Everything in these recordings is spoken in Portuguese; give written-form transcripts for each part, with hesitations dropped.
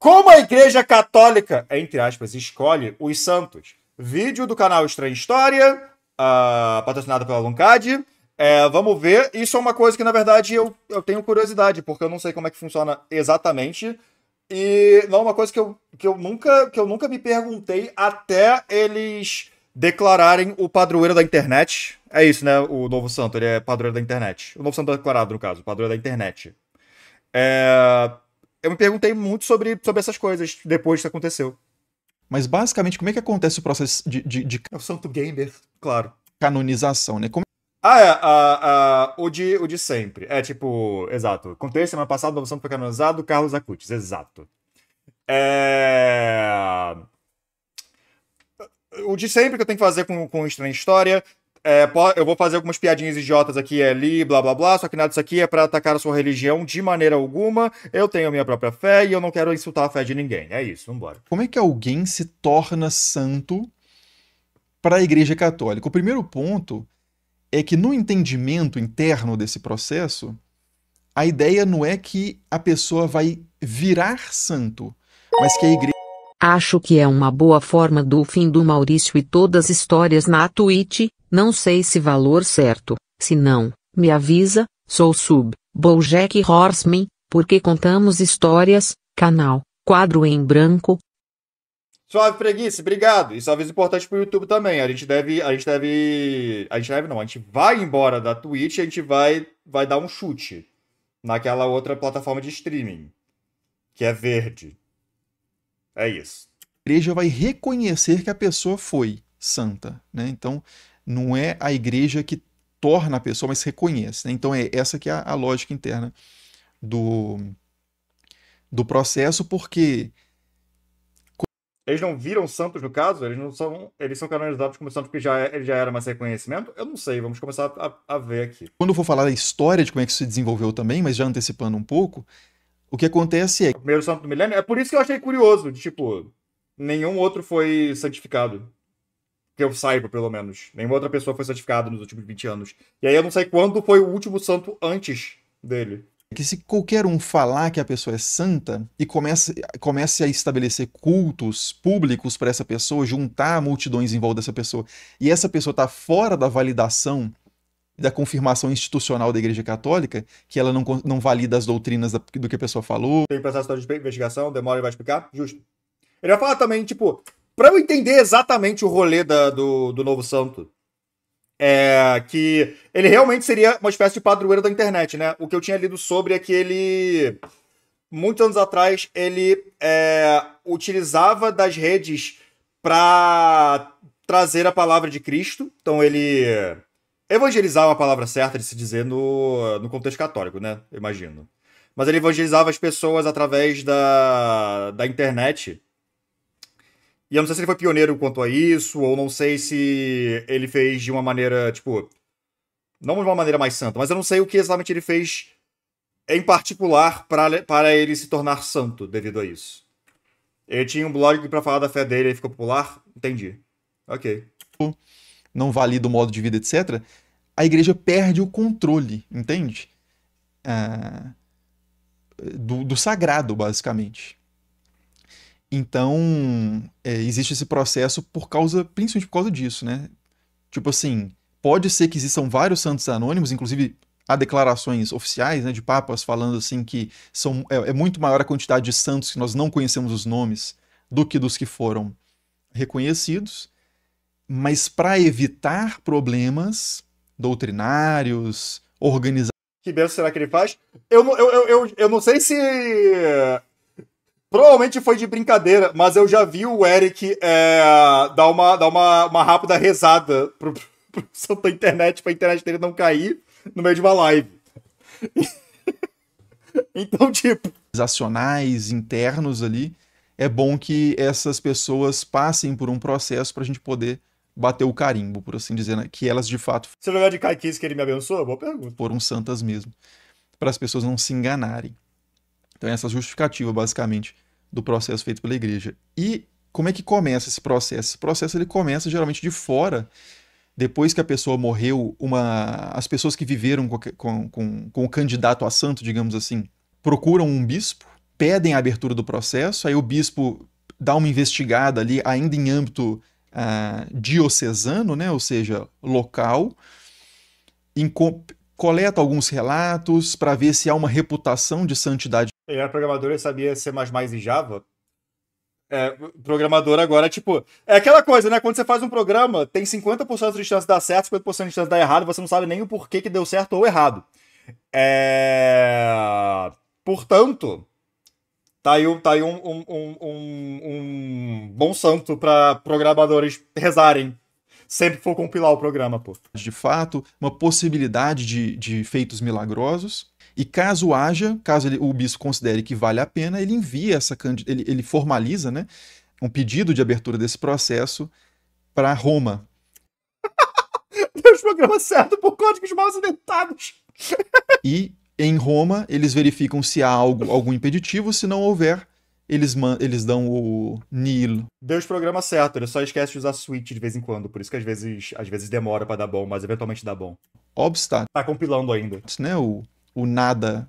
Como a Igreja Católica, entre aspas, escolhe os santos? Vídeo do canal Estranha História, patrocinado pela Luncad. Vamos ver. Isso é uma coisa que, na verdade, eu tenho curiosidade, porque eu não sei como é que funciona exatamente. E não é uma coisa que eu nunca me perguntei até eles declararem o padroeiro da internet. É isso, né? O novo santo, ele é padroeiro da internet. O novo santo declarado, no caso, padroeiro da internet. Eu me perguntei muito sobre essas coisas depois que aconteceu. Mas basicamente, como é que acontece o processo de É o santo gamer, claro. canonização, né? O de sempre. É tipo, exato. Contei semana passada, o novo santo foi canonizado, Carlos Acutis, exato. O de sempre que eu tenho que fazer com Estranha História. Eu vou fazer algumas piadinhas idiotas aqui e ali, blá blá blá, só que nada disso aqui é pra atacar a sua religião de maneira alguma. Eu tenho a minha própria fé e eu não quero insultar a fé de ninguém. É isso, vambora. Como é que alguém se torna santo para a Igreja Católica? O primeiro ponto é que no entendimento interno desse processo, a ideia não é que a pessoa vai virar santo, mas que a igreja... Acho que é uma boa forma do fim do Maurício e todas histórias na Twitch, não sei se valor certo, se não, me avisa, sou sub, BoJack Horseman, porque contamos histórias, canal, quadro em branco. Suave Preguiça, obrigado. Isso é um aviso importante pro YouTube também. A gente vai embora da Twitch e a gente vai dar um chute naquela outra plataforma de streaming, que é verde. É isso. A igreja vai reconhecer que a pessoa foi santa, né? Então, não é a igreja que torna a pessoa, mas reconhece, né? Então, essa que é a lógica interna do processo, porque... Eles não viram santos, no caso? Eles são canonizados como santos porque ele já era mais reconhecimento? Eu não sei, vamos começar a ver aqui. Quando eu for falar da história de como é que isso se desenvolveu também, mas já antecipando um pouco, o que acontece é... O primeiro santo do milênio, é por isso que eu achei curioso, de tipo, nenhum outro foi santificado. Que eu saiba, pelo menos. Nenhuma outra pessoa foi santificada nos últimos 20 anos. E aí eu não sei quando foi o último santo antes dele. Que se qualquer um falar que a pessoa é santa e comece a estabelecer cultos públicos para essa pessoa, juntar multidões em volta dessa pessoa, e essa pessoa está fora da validação da confirmação institucional da Igreja Católica, que ela não valida as doutrinas do que a pessoa falou. Tem processo de investigação, demora e vai explicar? Justo. Ele vai falar também, tipo, para eu entender exatamente o rolê do novo santo, que ele realmente seria uma espécie de padroeiro da internet, né? O que eu tinha lido sobre é que ele, muitos anos atrás, ele utilizava das redes para trazer a palavra de Cristo. Então ele evangelizava, a palavra certa de se dizer no contexto católico, né? Eu imagino. Mas ele evangelizava as pessoas através da internet. E eu não sei se ele foi pioneiro quanto a isso, ou não sei se ele fez de uma maneira, tipo... Não de uma maneira mais santa, mas eu não sei o que exatamente ele fez em particular para ele se tornar santo devido a isso. Ele tinha um blog para falar da fé dele, ele ficou popular? Entendi. Ok. Não valida o modo de vida, etc. A igreja perde o controle, entende? Do sagrado, basicamente. Então, existe esse processo principalmente por causa disso, né? Tipo assim, pode ser que existam vários santos anônimos, inclusive há declarações oficiais, né, de papas falando assim que é muito maior a quantidade de santos que nós não conhecemos os nomes do que dos que foram reconhecidos, mas para evitar problemas doutrinários, organizados. Que benção será que ele faz? Eu não sei se... Provavelmente foi de brincadeira, mas eu já vi o Eric dar uma rápida rezada pro santo da internet, pra internet dele não cair no meio de uma live. Então, tipo... Organizacionais, internos ali, é bom que essas pessoas passem por um processo pra gente poder bater o carimbo, por assim dizer, né? Que elas de fato... Se eu jogar de caiquice que ele me abençoa, boa pergunta. Foram santas mesmo, para as pessoas não se enganarem. Então essa justificativa, basicamente, do processo feito pela igreja. E como é que começa esse processo? Esse processo ele começa geralmente de fora, depois que a pessoa morreu, as pessoas que viveram com o candidato a santo, digamos assim, procuram um bispo, pedem a abertura do processo, aí o bispo dá uma investigada ali, ainda em âmbito diocesano, né, ou seja, local, coleta alguns relatos para ver se há uma reputação de santidade. Ele era programador e sabia C++ e Java. Programador agora, tipo... É aquela coisa, né? Quando você faz um programa, tem 50% de chance de dar certo, 50% de chance de dar errado, você não sabe nem o porquê que deu certo ou errado. Portanto, tá aí um bom santo para programadores rezarem sempre que for compilar o programa, pô. De fato, uma possibilidade de feitos milagrosos. E caso haja, o bispo considere que vale a pena, ele envia ele formaliza, né, um pedido de abertura desse processo para Roma. Deus programa certo por códigos mal inventados. E em Roma, eles verificam se há algum impeditivo, se não houver, eles dão o nihil. Deus programa certo, ele só esquece de usar switch de vez em quando, por isso que às vezes demora para dar bom, mas eventualmente dá bom. Obstáculo. Tá compilando ainda. Né, o nada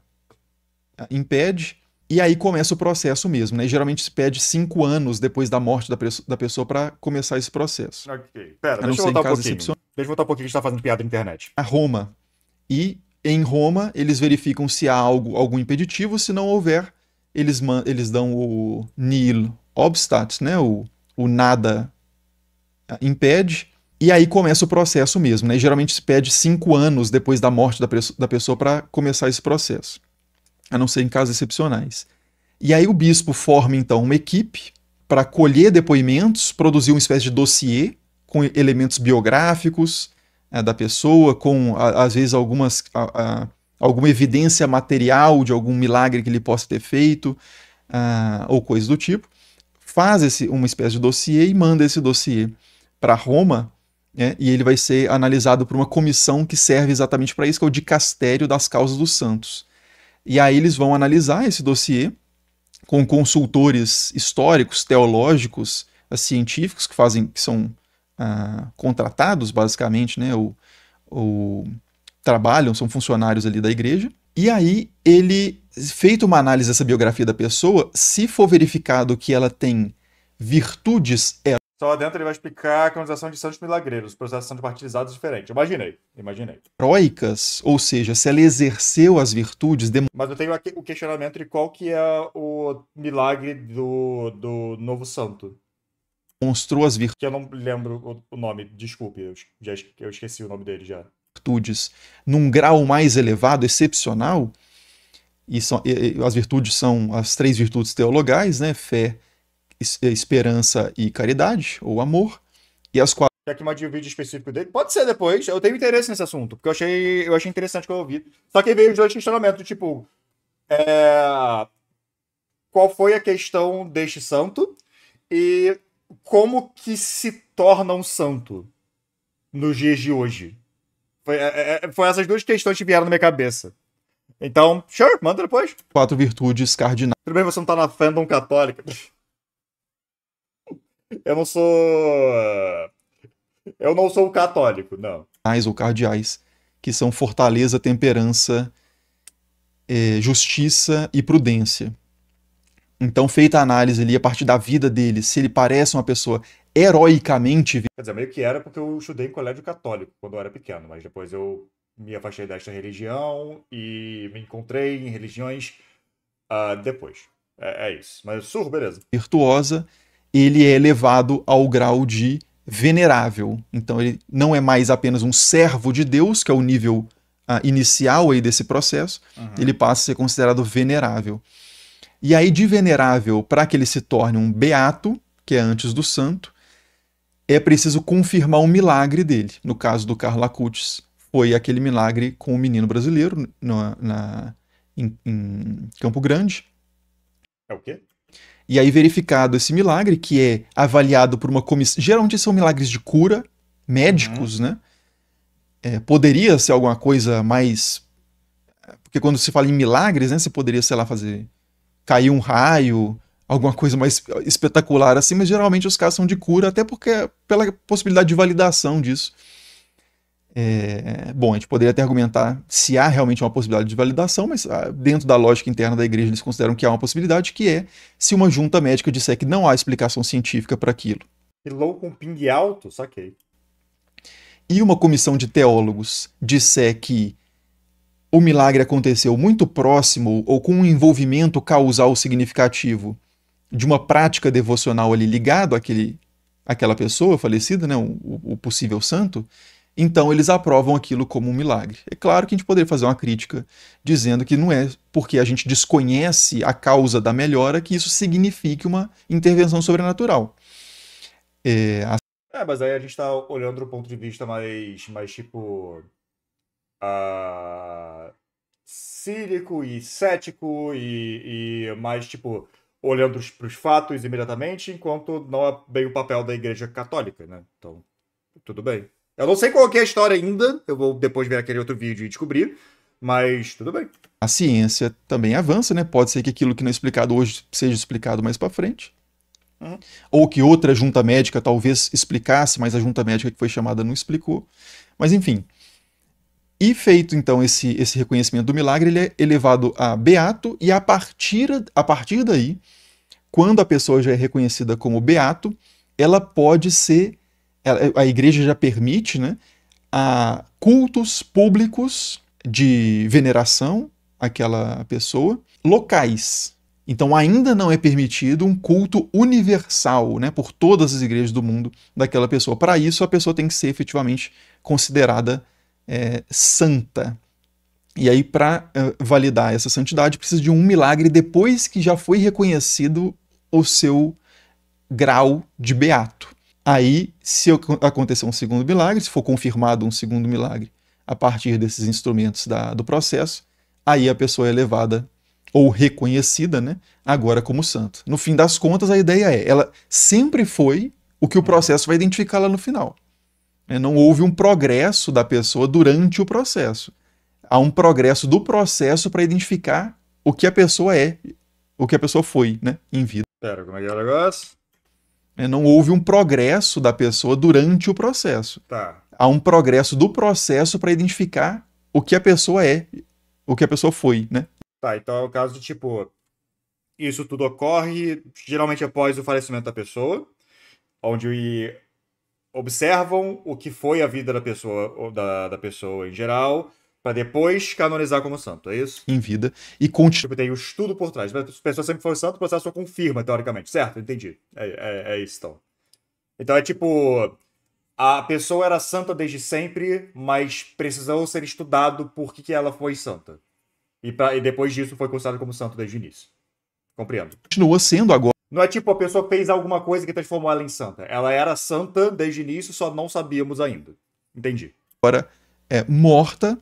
impede, e aí começa o processo mesmo, né? E geralmente se pede 5 anos depois da morte da pessoa para começar esse processo. Ok, pera, deixa eu voltar um pouquinho. Deixa eu voltar um pouquinho que a gente tá fazendo piada na internet. A Roma. E em Roma, eles verificam se há algum impeditivo, se não houver, eles dão o nihil obstat, né? O nada impede, e aí começa o processo mesmo, né? E geralmente se pede 5 anos depois da morte da pessoa para começar esse processo, a não ser em casos excepcionais. E aí o bispo forma, então, uma equipe para colher depoimentos, produzir uma espécie de dossiê com elementos biográficos da pessoa, com, às vezes, alguma evidência material de algum milagre que ele possa ter feito, ou coisa do tipo. Faz uma espécie de dossiê e manda esse dossiê para Roma, e ele vai ser analisado por uma comissão que serve exatamente para isso, que é o dicastério das causas dos santos. E aí eles vão analisar esse dossiê com consultores históricos, teológicos, científicos, que são contratados, basicamente, né, ou trabalham, são funcionários ali da igreja. E aí feita uma análise dessa biografia da pessoa, se for verificado que ela tem virtudes... Só lá dentro ele vai explicar a canonização de santos milagreiros, processos são martirizados diferentes. Imaginei. Heróicas, ou seja, se ela exerceu as virtudes... Mas eu tenho aqui o questionamento de qual que é o milagre do novo santo. Mostrou as virtudes... Que eu não lembro o nome, desculpe, eu esqueci o nome dele já. Virtudes num grau mais elevado, excepcional, e as virtudes são as 3 virtudes teologais, né? Fé, esperança e caridade, ou amor, e as 4... Quer que mande um vídeo específico dele? Pode ser depois, eu tenho interesse nesse assunto, porque eu achei interessante que eu ouvi. Só que veio os 2 questionamentos, tipo, qual foi a questão deste santo e como que se torna um santo nos dias de hoje? Foi essas 2 questões que vieram na minha cabeça. Então, sure, manda depois. 4 virtudes cardinais. Tudo bem, você não tá na fandom católica. Eu não sou católico, não. Ou cardeais, que são fortaleza, temperança, justiça e prudência. Então, feita a análise ali a partir da vida dele, se ele parece uma pessoa heroicamente... Quer dizer, meio que era porque eu estudei em colégio católico quando eu era pequeno, mas depois eu me afastei desta religião e me encontrei em religiões depois. É isso. Mas beleza. Virtuosa, ele é elevado ao grau de venerável. Então ele não é mais apenas um servo de Deus, que é o nível inicial aí desse processo, ele passa a ser considerado venerável. E aí de venerável, para que ele se torne um beato, que é antes do santo, é preciso confirmar um milagre dele. No caso do Carlo Acutis, foi aquele milagre com o menino brasileiro em Campo Grande. É o quê? E aí, verificado esse milagre, que é avaliado por uma comissão... Geralmente são milagres de cura, médicos, né? Poderia ser alguma coisa mais... Porque quando se fala em milagres, né? Você poderia, sei lá, cair um raio, alguma coisa mais espetacular assim, mas geralmente os casos são de cura, até porque pela possibilidade de validação disso. Bom, a gente poderia até argumentar se há realmente uma possibilidade de validação, mas dentro da lógica interna da igreja eles consideram que há uma possibilidade, que é se uma junta médica disser que não há explicação científica para aquilo. Pilou com ping alto? Saquei. E uma comissão de teólogos disser que o milagre aconteceu muito próximo ou com um envolvimento causal significativo de uma prática devocional ali ligado àquela pessoa falecida, né, o possível santo, então eles aprovam aquilo como um milagre. É claro que a gente poderia fazer uma crítica dizendo que não é porque a gente desconhece a causa da melhora que isso signifique uma intervenção sobrenatural. Mas aí a gente tá olhando do ponto de vista mais tipo... cínico e cético e mais, tipo, olhando para os fatos imediatamente, enquanto não é bem o papel da Igreja Católica, né? Então, tudo bem. Eu não sei qual que é a história ainda, eu vou depois ver aquele outro vídeo e descobrir, mas tudo bem. A ciência também avança, né? Pode ser que aquilo que não é explicado hoje seja explicado mais para frente. Ou que outra junta médica talvez explicasse, mas a junta médica que foi chamada não explicou. Mas enfim. E feito então esse reconhecimento do milagre, ele é elevado a beato, e a partir daí, quando a pessoa já é reconhecida como beato, ela pode ser, a igreja já permite, né, a cultos públicos de veneração àquela pessoa, locais. Então ainda não é permitido um culto universal, né, por todas as igrejas do mundo daquela pessoa. Para isso, a pessoa tem que ser efetivamente considerada santa. E aí, para validar essa santidade, precisa de um milagre depois que já foi reconhecido o seu grau de beato. Aí, se acontecer um segundo milagre, se for confirmado um segundo milagre a partir desses instrumentos do processo, aí a pessoa é levada ou reconhecida, né, agora como santo. No fim das contas, a ideia ela sempre foi o que o processo vai identificar lá no final. Não houve um progresso da pessoa durante o processo. Há um progresso do processo para identificar o que a pessoa é, o que a pessoa foi, né, em vida. Pera, como é que é o negócio? Não houve um progresso da pessoa durante o processo. Tá. Há um progresso do processo para identificar o que a pessoa é, o que a pessoa foi, né? Tá, então é o caso de, tipo, isso tudo ocorre geralmente após o falecimento da pessoa, onde observam o que foi a vida da pessoa, da pessoa em geral, para depois canonizar como santo, é isso? Em vida. E tipo, tem o estudo por trás. Mas se a pessoa sempre for santo, o processo só confirma, teoricamente. Certo? Entendi. É isso, então. Então é tipo... A pessoa era santa desde sempre, mas precisou ser estudado por que ela foi santa. E depois disso foi considerado como santo desde o início. Compreendo. Continua sendo agora. Não é tipo a pessoa fez alguma coisa que transformou ela em santa. Ela era santa desde o início, só não sabíamos ainda. Entendi. Agora morta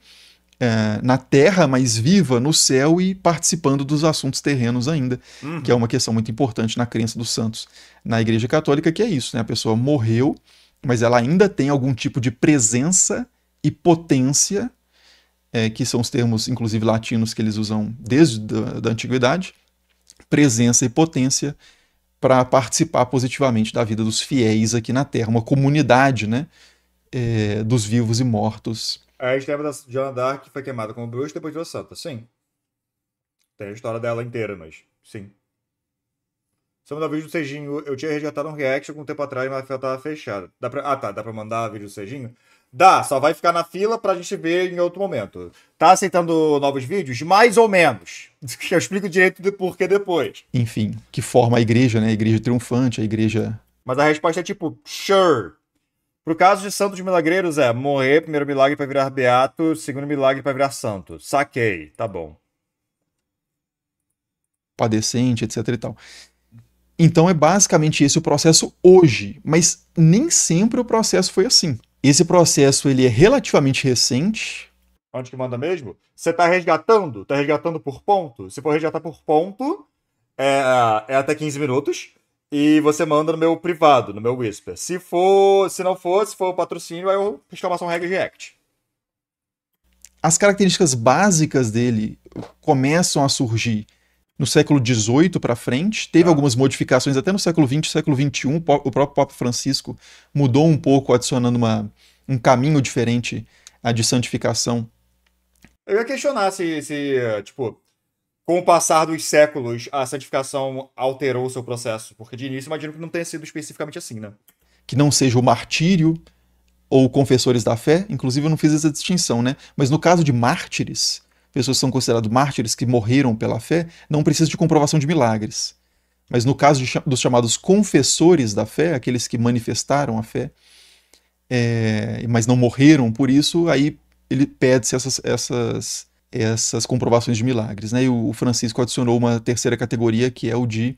na terra, mas viva no céu e participando dos assuntos terrenos ainda, que é uma questão muito importante na crença dos santos na Igreja Católica, que é isso, né? A pessoa morreu, mas ela ainda tem algum tipo de presença e potência, que são os termos, inclusive, latinos que eles usam desde da antiguidade, presença e potência para participar positivamente da vida dos fiéis aqui na Terra, uma comunidade, né, dos vivos e mortos. A gente lembra da Joana d'Arc, que foi queimada como bruxa e depois virou santa, sim. Tem a história dela inteira, mas sim. Você mandou vídeo do Serginho, eu tinha resgatado um react algum tempo atrás, mas a fila tava fechada. Dá pra mandar vídeo do Serginho? Dá, só vai ficar na fila pra gente ver em outro momento. Tá aceitando novos vídeos? Mais ou menos. Eu explico direito do porquê depois. Enfim, que forma a igreja, né? A igreja triunfante, a igreja... Mas a resposta é tipo, sure. Pro caso de santos milagreiros morrer, primeiro milagre pra virar beato, segundo milagre pra virar santo. Saquei, tá bom. Padecente, etc e tal. Então é basicamente esse o processo hoje, mas nem sempre o processo foi assim. Esse processo ele é relativamente recente. Onde que manda mesmo? Você tá resgatando? Tá resgatando por ponto? Se for resgatar por ponto, é até 15 minutos. E você manda no meu privado, no meu Whisper. Se não for o patrocínio, aí eu exclamação regra react. As características básicas dele começam a surgir no século XVIII para frente. Teve algumas modificações até no século XX, século XXI. O próprio Papa Francisco mudou um pouco, adicionando um caminho diferente a de santificação. Eu ia questionar tipo, com o passar dos séculos, a santificação alterou o seu processo. Porque de início, imagino que não tenha sido especificamente assim, né? Que não seja o martírio ou confessores da fé, inclusive eu não fiz essa distinção, né? Mas no caso de mártires, pessoas que são consideradas mártires que morreram pela fé, não precisa de comprovação de milagres. Mas no caso dos chamados confessores da fé, aqueles que manifestaram a fé, mas não morreram por isso, aí ele pede-se essas comprovações de milagres, né? E o Francisco adicionou uma terceira categoria, que é o de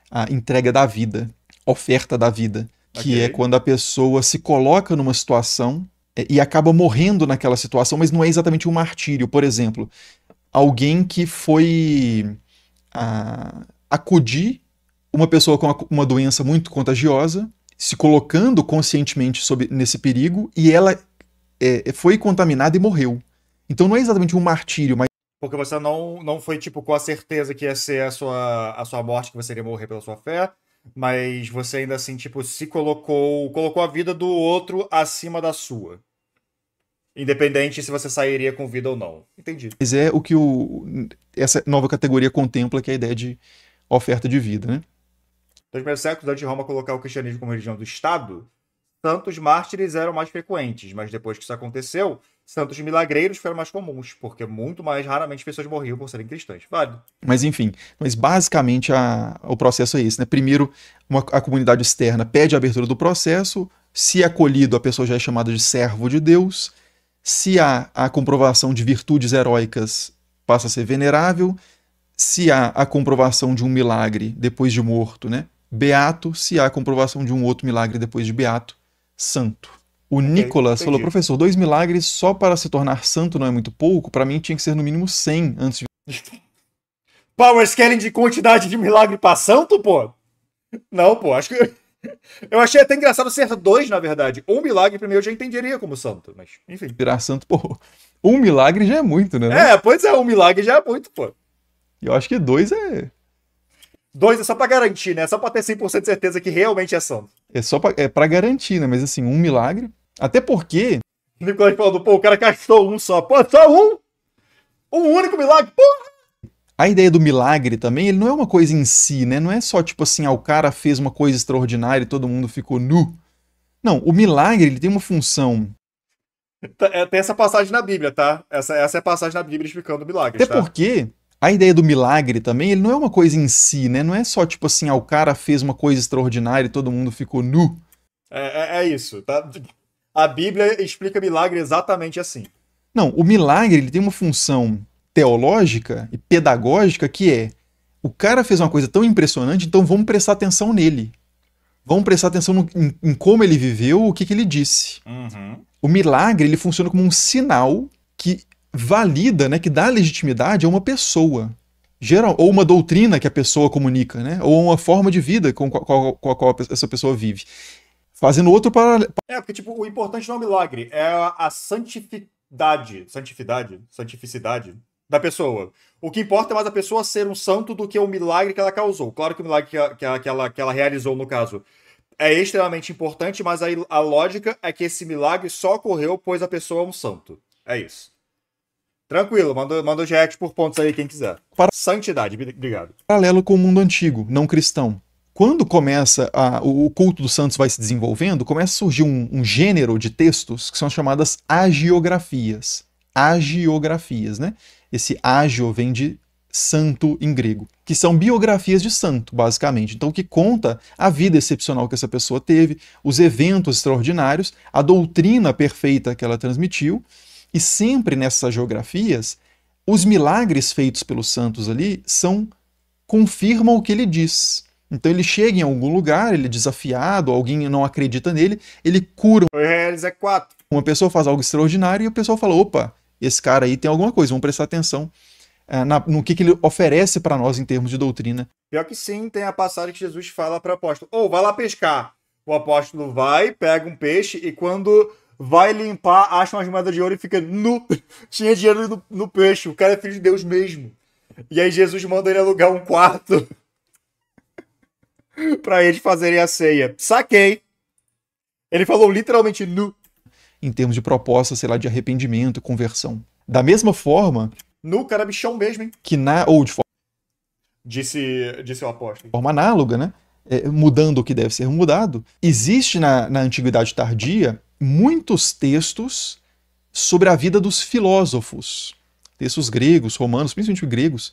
a entrega da vida, oferta da vida, que é quando a pessoa se coloca numa situação e acaba morrendo naquela situação, mas não é exatamente um martírio. Por exemplo, alguém que foi acudir uma pessoa com uma doença muito contagiosa, se colocando conscientemente nesse perigo, e ela foi contaminada e morreu. Então não é exatamente um martírio, mas... Porque você não foi, tipo, com a certeza que ia ser a sua morte, que você iria morrer pela sua fé, mas você ainda assim, tipo, se colocou a vida do outro acima da sua. Independente se você sairia com vida ou não. Entendi. Mas é o que essa nova categoria contempla, que é a ideia de oferta de vida, né? Nos primeiros séculos, antes de Roma colocar o cristianismo como religião do Estado, santos mártires eram mais frequentes, mas depois que isso aconteceu, santos milagreiros foram mais comuns, porque muito mais raramente pessoas morriam por serem cristãs. Válido. Mas enfim, basicamente o processo é esse, né? Primeiro, a comunidade externa pede a abertura do processo, se é acolhido, a pessoa já é chamada de servo de Deus, se há a comprovação de virtudes heróicas, passa a ser venerável, se há a comprovação de um milagre depois de morto, né? Beato, se há a comprovação de um outro milagre depois de beato, santo. O Nicolas falou, professor, 2 milagres só para se tornar santo não é muito pouco? Para mim tinha que ser no mínimo 100 antes de... Power scaling de quantidade de milagre para santo, pô? Não, pô, acho que... Eu achei até engraçado ser 2, na verdade. Um milagre primeiro eu já entenderia como santo, mas enfim. Virar santo, pô, 1 milagre já é muito, né? Pois é, 1 milagre já é muito, pô. Eu acho que 2 é... 2 é só pra garantir, né? É só pra ter 100% de certeza que realmente é santo. É pra garantir, né? Mas assim, 1 milagre... Até porque... O Nicolas falando, pô, o cara gastou um só. Pô, só um? Um único milagre? Porra! A ideia do milagre também, ele não é uma coisa em si, né? Não é só tipo assim, o cara fez uma coisa extraordinária e todo mundo ficou nu. Não, o milagre, ele tem uma função... Tem essa passagem na Bíblia, tá? Essa é a passagem na Bíblia explicando o milagre, Até porque... A ideia do milagre também, ele não é uma coisa em si, né? Não é só tipo assim, o cara fez uma coisa extraordinária e todo mundo ficou nu. É isso, tá? A Bíblia explica milagre exatamente assim. Não, o milagre, ele tem uma função teológica e pedagógica que é: o cara fez uma coisa tão impressionante, então vamos prestar atenção nele. Vamos prestar atenção em como ele viveu, o que ele disse. Uhum. O milagre, ele funciona como um sinal que valida, né, que dá legitimidade a uma pessoa. Ou uma doutrina que a pessoa comunica, né? Ou uma forma de vida com a qual essa pessoa vive. Fazendo outro paralelo. Porque, tipo, o importante não é o milagre, é a santificidade da pessoa. O que importa é mais a pessoa ser um santo do que o milagre que ela causou. Claro que o milagre que ela realizou, no caso, é extremamente importante, mas a lógica é que esse milagre só ocorreu pois a pessoa é um santo. É isso. Tranquilo, manda os reacts por pontos aí, quem quiser. Santidade, obrigado. Paralelo com o mundo antigo, não cristão. Quando começa o culto dos santos vai se desenvolvendo, começa a surgir um gênero de textos que são chamadas agiografias. Agiografias, né? Esse agio vem de santo em grego, que são biografias de santo, basicamente. Então, que conta a vida excepcional que essa pessoa teve, os eventos extraordinários, a doutrina perfeita que ela transmitiu. E sempre nessas geografias, os milagres feitos pelos santos ali confirmam o que ele diz. Então ele chega em algum lugar, ele é desafiado, alguém não acredita nele, ele cura. Uma pessoa faz algo extraordinário e o pessoal fala, opa, esse cara aí tem alguma coisa, vamos prestar atenção no que ele oferece para nós em termos de doutrina. Pior que sim, tem a passagem que Jesus fala para o apóstolo, vai lá pescar. O apóstolo vai, pega um peixe e quando... vai limpar, acha umas moedas de ouro e fica nu. Tinha dinheiro no peixe. O cara é filho de Deus mesmo. E aí Jesus manda ele alugar um quarto pra eles fazerem a ceia. Saquei. Ele falou literalmente nu. em termos de proposta, sei lá, de arrependimento, conversão. Da mesma forma No cara bichão mesmo, hein? que ou de Disse o apóstolo. forma análoga, né? Mudando o que deve ser mudado, existe na Antiguidade Tardia muitos textos sobre a vida dos filósofos, textos gregos, romanos, principalmente gregos,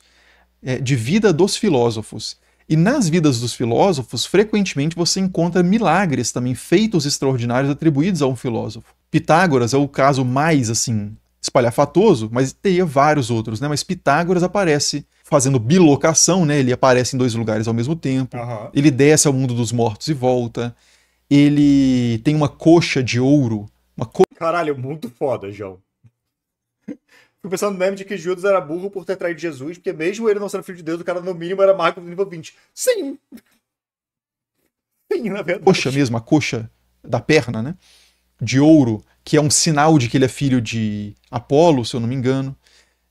de vida dos filósofos. E nas vidas dos filósofos, frequentemente você encontra milagres também, feitos extraordinários atribuídos a um filósofo. Pitágoras é o caso mais, assim, espalhafatoso, mas teria vários outros, né? Mas Pitágoras aparece fazendo bilocação, né? Ele aparece em 2 lugares ao mesmo tempo. Aham. Ele desce ao mundo dos mortos e volta. Ele tem uma coxa de ouro, Caralho, muito foda, João. Fui pensando no meme de que Judas era burro por ter traído Jesus, porque mesmo ele não sendo filho de Deus, o cara no mínimo era mago do nível 20. Sim! Sim, na verdade. coxa mesmo, a coxa da perna, né? De ouro, que é um sinal de que ele é filho de Apolo, se eu não me engano,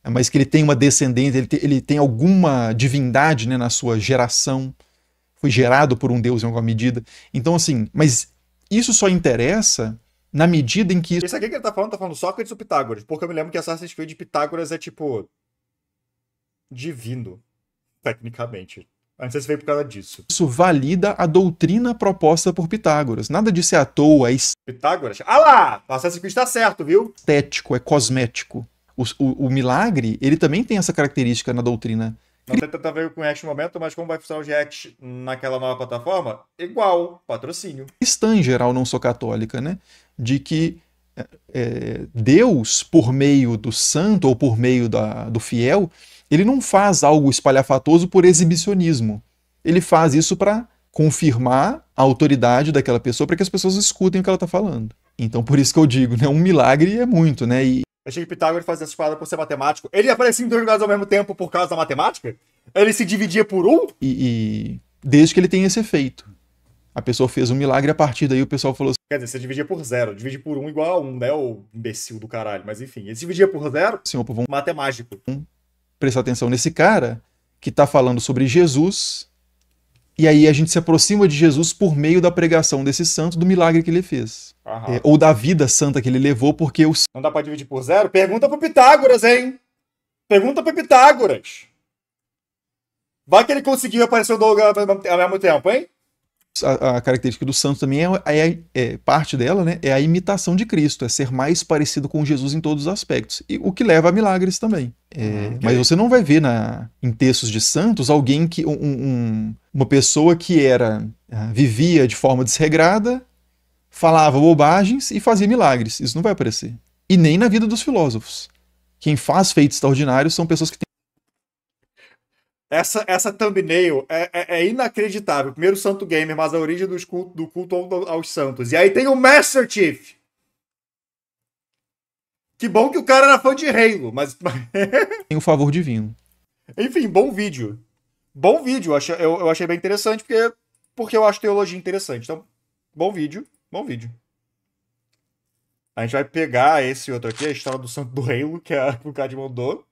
mas que ele tem uma descendência, ele tem alguma divindade, né, na sua geração, foi gerado por um deus em alguma medida. Então, assim, mas isso só interessa na medida em que Esse aqui que ele tá falando Sócrates ou Pitágoras? Porque eu me lembro que Assassin's Creed de Pitágoras é tipo. divino, tecnicamente. Eu não sei se veio por causa disso. isso valida a doutrina proposta por Pitágoras. Nada disso é à toa, é Pitágoras? Ah lá! O Assassin's Creed tá certo, viu? estético, é cosmético. O milagre, ele também tem essa característica na doutrina. Não tem tanto a ver com o React no momento, mas como vai funcionar o React naquela nova plataforma? Igual, patrocínio. Cristã, em geral, não sou católica, né? De que Deus, por meio do santo ou por meio do fiel, ele não faz algo espalhafatoso por exibicionismo. Ele faz isso para confirmar a autoridade daquela pessoa, para que as pessoas escutem o que ela está falando. Então, por isso que eu digo, né? Um milagre é muito, né? E Eu achei que Pitágoras fazia essa parada por ser matemático. Ele aparecia em 2 lugares ao mesmo tempo por causa da matemática? Ele se dividia por um? desde que ele tenha esse efeito. A pessoa fez um milagre, a partir daí o pessoal falou assim, Quer dizer, você dividia por 0. Dividir por 1 igual a 1, né? O imbecil do caralho. Mas enfim, ele se dividia por 0, opa, vamos matemático. prestar atenção nesse cara que está falando sobre Jesus, e aí a gente se aproxima de Jesus por meio da pregação desse santo, do milagre que ele fez. Aham. Ou da vida santa que ele levou, porque o Não dá pra dividir por 0? Pergunta pro Pitágoras, hein? Pergunta pro Pitágoras. Vai que ele conseguiu aparecer o Douglas ao mesmo tempo, hein? a característica do santo também parte dela, né? É a imitação de Cristo, é ser mais parecido com Jesus em todos os aspectos. E o que leva a milagres também. Mas você não vai ver em textos de santos alguém que. Uma pessoa que vivia de forma desregrada, falava bobagens e fazia milagres. Isso não vai aparecer. E nem na vida dos filósofos. Quem faz feitos extraordinários são pessoas que têm. Essa thumbnail é inacreditável. Primeiro Santo Gamer, mas a origem do culto aos santos. E aí tem o Master Chief. Que bom que o cara era fã de Halo, mas... Tem o favor divino. Enfim, bom vídeo. Bom vídeo. Eu achei bem interessante porque eu acho teologia interessante. Então, bom vídeo. Bom vídeo. A gente vai pegar esse outro aqui, a história do santo do Halo, que o Cad mandou.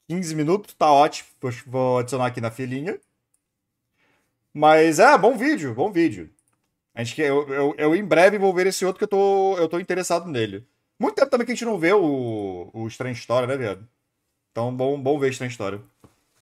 15 minutos, tá ótimo. Vou adicionar aqui na filinha. Mas bom vídeo, bom vídeo. Eu em breve vou ver esse outro que eu tô interessado nele. Muito tempo também que a gente não vê o Strange Story, né, viado? Então, bom ver Strange Story.